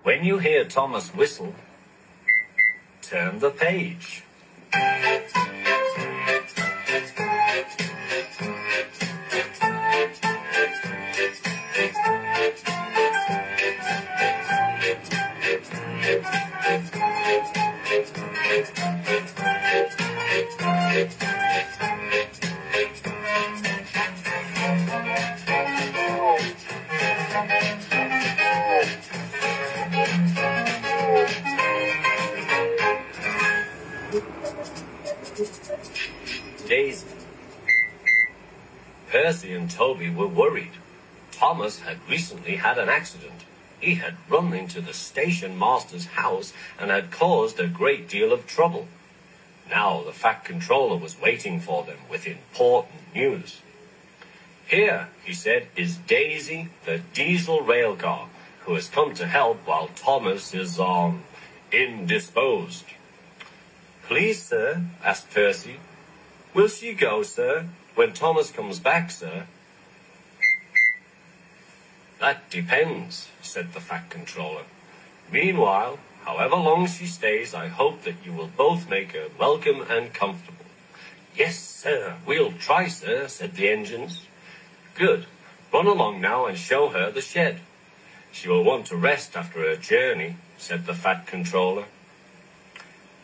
When you hear Thomas whistle, turn the page. Daisy. Percy and Toby were worried. Thomas had recently had an accident. He had run into the station master's house and had caused a great deal of trouble. Now the Fat Controller was waiting for them with important news. "Here," he said, "is Daisy, the diesel railcar, who has come to help while Thomas is, indisposed." "Please, sir?" asked Percy. "Will she go, sir, when Thomas comes back, sir?" "That depends," said the Fat Controller. "Meanwhile, however long she stays, I hope that you will both make her welcome and comfortable." "Yes, sir, we'll try, sir," said the engines. "Good. Run along now and show her the shed. She will want to rest after her journey," said the Fat Controller.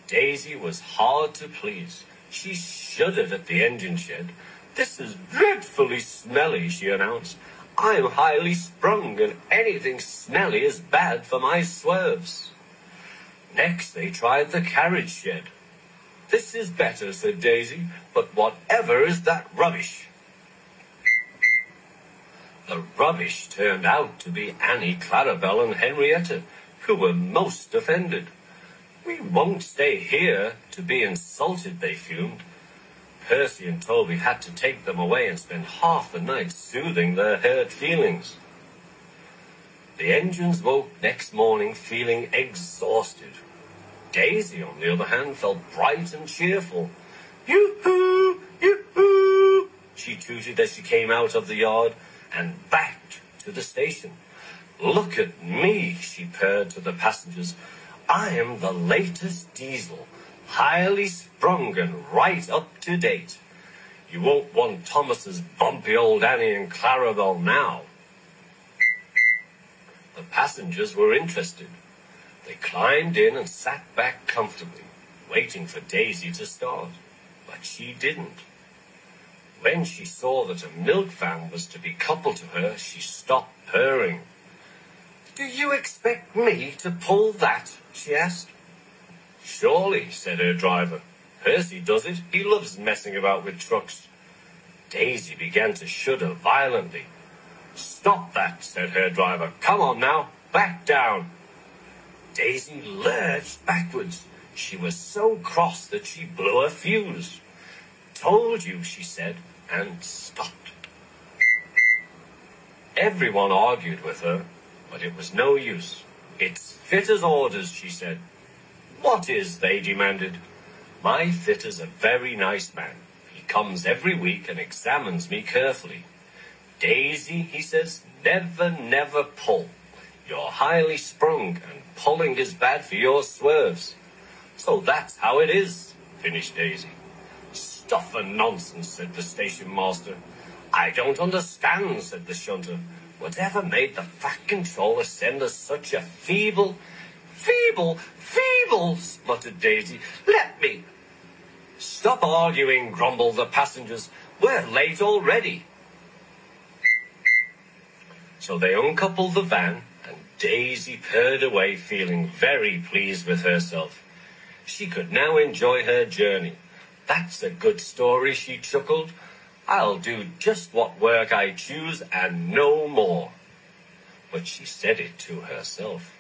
Daisy was hard to please. She shuddered at the engine shed. "This is dreadfully smelly," she announced. "I'm highly sprung, and anything smelly is bad for my swerves." Next they tried the carriage shed. "This is better," said Daisy, "but whatever is that rubbish?" The rubbish turned out to be Annie, Clarabelle, and Henrietta, who were most offended. "We won't stay here to be insulted," they fumed. Percy and Toby had to take them away and spend half the night soothing their hurt feelings. The engines woke next morning feeling exhausted. Daisy, on the other hand, felt bright and cheerful. "Yoo-hoo! Yoo-hoo!" she tooted as she came out of the yard and backed to the station. "Look at me," she purred to the passengers. "I am the latest diesel, highly sprung and right up to date. You won't want Thomas's bumpy old Annie and Clarabelle now." The passengers were interested. They climbed in and sat back comfortably, waiting for Daisy to start. But she didn't. When she saw that a milk van was to be coupled to her, she stopped purring. "Do you expect me to pull that?" she asked. "Surely," said her driver. "Percy does it. He loves messing about with trucks." Daisy began to shudder violently. "Stop that," said her driver. "Come on now, back down." Daisy lurched backwards. She was so cross that she blew a fuse. "Told you," she said, and stopped. Everyone argued with her, but it was no use. "It's fitter's orders," she said. "What is?" they demanded. "My fitter's a very nice man. He comes every week and examines me carefully. Daisy," he says, never pull. You're highly sprung, and pulling is bad for your swerves." "So that's how it is," finished Daisy. "Stuff and nonsense," said the station master. "I don't understand," said the shunter. "Whatever made the Fat Controller send us such a feeble, spluttered Daisy. "Let me." "Stop arguing," grumbled the passengers. "We're late already." So they uncoupled the van, and Daisy purred away, feeling very pleased with herself. She could now enjoy her journey. "That's a good story," she chuckled. "I'll do just what work I choose and no more." But she said it to herself.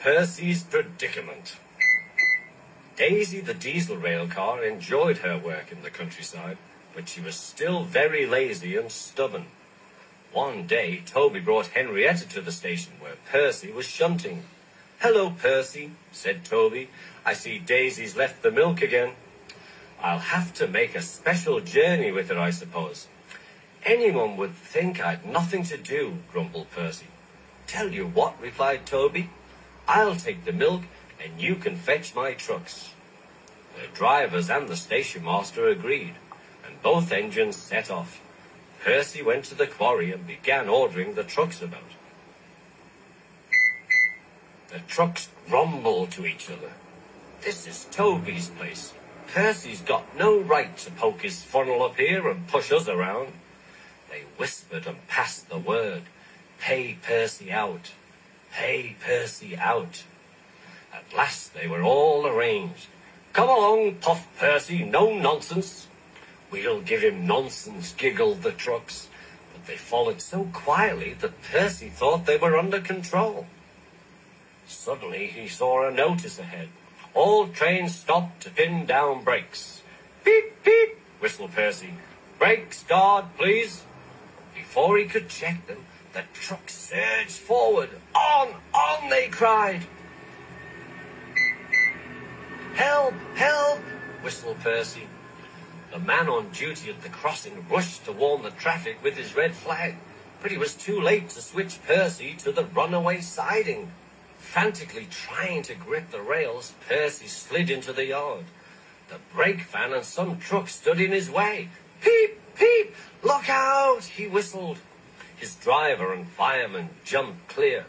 Percy's Predicament. Daisy, the diesel railcar, enjoyed her work in the countryside, but she was still very lazy and stubborn. One day, Toby brought Henrietta to the station where Percy was shunting. "Hello, Percy," said Toby. "I see Daisy's left the milk again." I'll have to make a special journey with it, I suppose. Anyone would think I'd nothing to do, grumbled Percy. Tell you what, replied Toby, I'll take the milk and you can fetch my trucks. The drivers and the station master agreed, and both engines set off. Percy went to the quarry and began ordering the trucks about. The trucks grumbled to each other. This is Toby's place. Percy's got no right to poke his funnel up here and push us around. They whispered and passed the word. Pay Percy out. Pay Percy out. At last they were all arranged. Come along, Puff Percy, no nonsense. We'll give him nonsense, giggled the trucks. But they followed so quietly that Percy thought they were under control. Suddenly he saw a notice ahead. All trains stopped to pin down brakes. Beep, beep, whistled Percy. Brakes, guard, please. Before he could check them, the truck surged forward. On, they cried. Help, help, whistled Percy. The man on duty at the crossing rushed to warn the traffic with his red flag, but he was too late to switch Percy to the runaway siding. Frantically trying to grip the rails, Percy slid into the yard. The brake van and some truck stood in his way. Peep, peep, look out, he whistled. His driver and fireman jumped clear.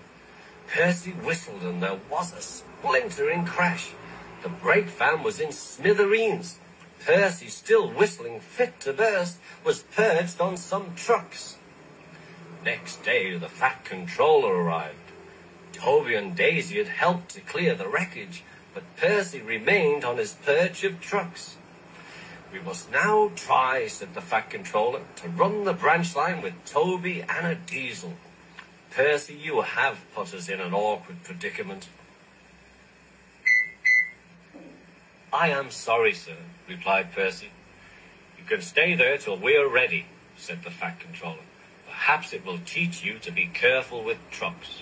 Percy whistled and there was a splintering crash. The brake van was in smithereens. Percy, still whistling fit to burst, was perched on some trucks. Next day the Fat Controller arrived. Toby and Daisy had helped to clear the wreckage, but Percy remained on his perch of trucks. We must now try, said the Fat Controller, to run the branch line with Toby and a diesel. Percy, you have put us in an awkward predicament. I am sorry, sir, replied Percy. You can stay there till we are ready, said the Fat Controller. Perhaps it will teach you to be careful with trucks.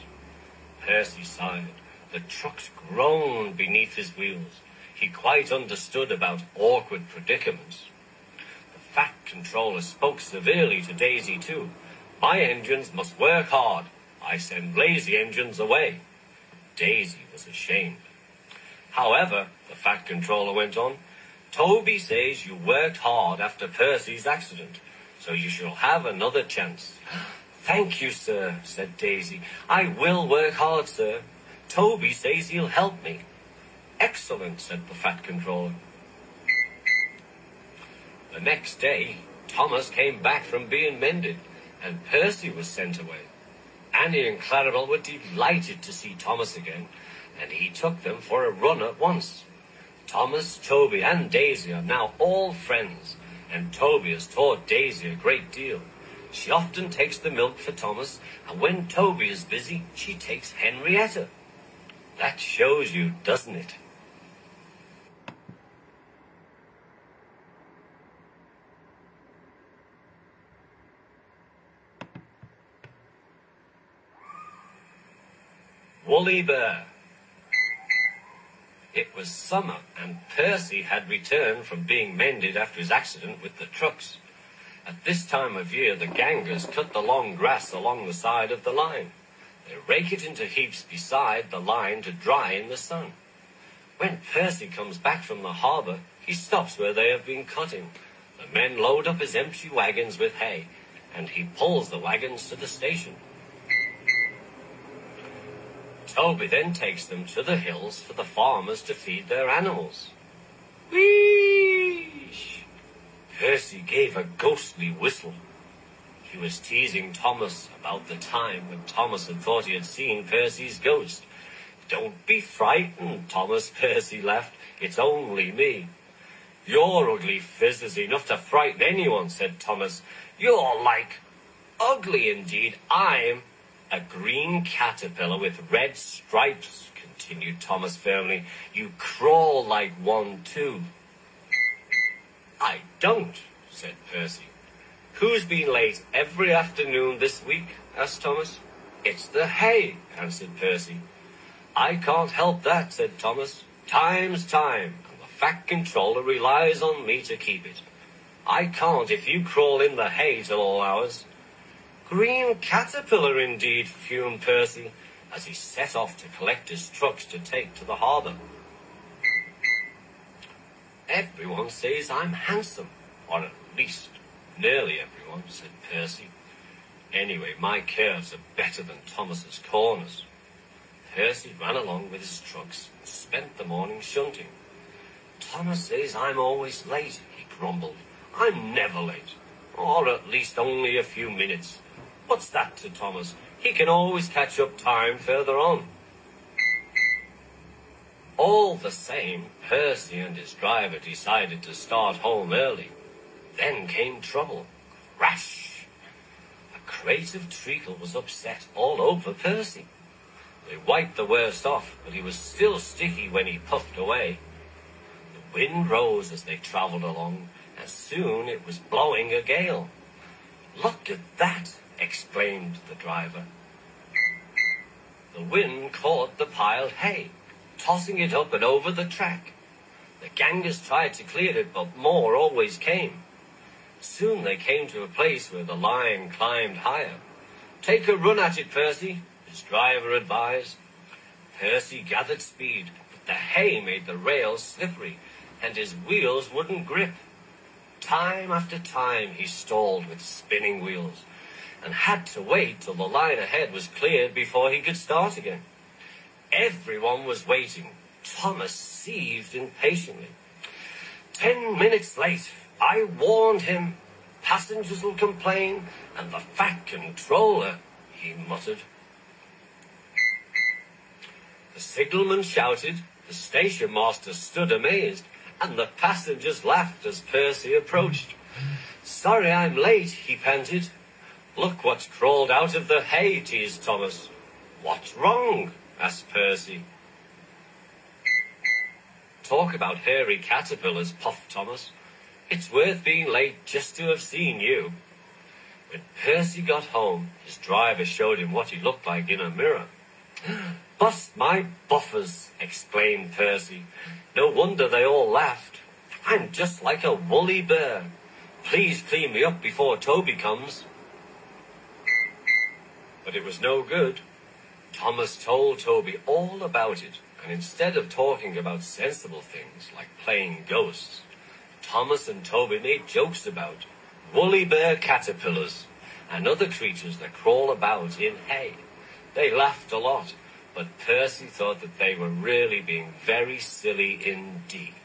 Percy sighed. The trucks groaned beneath his wheels. He quite understood about awkward predicaments. The Fat Controller spoke severely to Daisy too. My engines must work hard. I send lazy engines away. Daisy was ashamed. However, the Fat Controller went on, Toby says you worked hard after Percy's accident, so you shall have another chance. Thank you, sir, said Daisy. I will work hard, sir. Toby says he'll help me. Excellent, said the Fat Controller. The next day, Thomas came back from being mended, and Percy was sent away. Annie and Clarabel were delighted to see Thomas again, and he took them for a run at once. Thomas, Toby, and Daisy are now all friends, and Toby has taught Daisy a great deal. She often takes the milk for Thomas, and when Toby is busy, she takes Henrietta. That shows you, doesn't it? Woolly Bear. It was summer, and Percy had returned from being mended after his accident with the trucks. At this time of year, the gangers cut the long grass along the side of the line. They rake it into heaps beside the line to dry in the sun. When Percy comes back from the harbour, he stops where they have been cutting. The men load up his empty wagons with hay, and he pulls the wagons to the station. Toby then takes them to the hills for the farmers to feed their animals. Whee! Percy gave a ghostly whistle. He was teasing Thomas about the time when Thomas had thought he had seen Percy's ghost. Don't be frightened, Thomas, Percy laughed. It's only me. Your ugly phiz is enough to frighten anyone, said Thomas. You're like... ugly indeed. I'm a green caterpillar with red stripes, continued Thomas firmly. You crawl like one too. I don't, said Percy. Who's been late every afternoon this week? Asked Thomas. It's the hay, answered Percy. I can't help that, said Thomas. Time's time, and the fat controller relies on me to keep it. I can't if you crawl in the hay till all hours." "Green caterpillar indeed," fumed Percy, as he set off to collect his trucks to take to the harbour. "Everyone says I'm handsome, or at least nearly everyone," said Percy. "Anyway, my curves are better than Thomas's corners." Percy ran along with his trucks and spent the morning shunting. "Thomas says I'm always late," he grumbled. "I'm never late, or at least only a few minutes. What's that to Thomas? He can always catch up time further on." All the same, Percy and his driver decided to start home early. Then came trouble. Crash! A crate of treacle was upset all over Percy. They wiped the worst off, but he was still sticky when he puffed away. The wind rose as they travelled along, and soon it was blowing a gale. "Look at that!" exclaimed the driver. The wind caught the piled hay, tossing it up and over the track. The gangers tried to clear it, but more always came. Soon they came to a place where the line climbed higher. "Take a run at it, Percy," his driver advised. Percy gathered speed, but the hay made the rails slippery, and his wheels wouldn't grip. Time after time he stalled with spinning wheels, and had to wait till the line ahead was cleared before he could start again. Everyone was waiting. Thomas seethed impatiently. 10 minutes late. I warned him. Passengers will complain, and the fat controller," he muttered. The signalman shouted, the station master stood amazed, and the passengers laughed as Percy approached. "Sorry I'm late," he panted. "Look what's crawled out of the hay," teased Thomas. "What's wrong?" asked Percy. "Talk about hairy caterpillars," puffed Thomas. "It's worth being late just to have seen you." When Percy got home, his driver showed him what he looked like in a mirror. "Bust my buffers!" exclaimed Percy. "No wonder they all laughed. I'm just like a woolly bear. Please clean me up before Toby comes." But it was no good. Thomas told Toby all about it, and instead of talking about sensible things like playing ghosts, Thomas and Toby made jokes about woolly bear caterpillars and other creatures that crawl about in hay. They laughed a lot, but Percy thought that they were really being very silly indeed.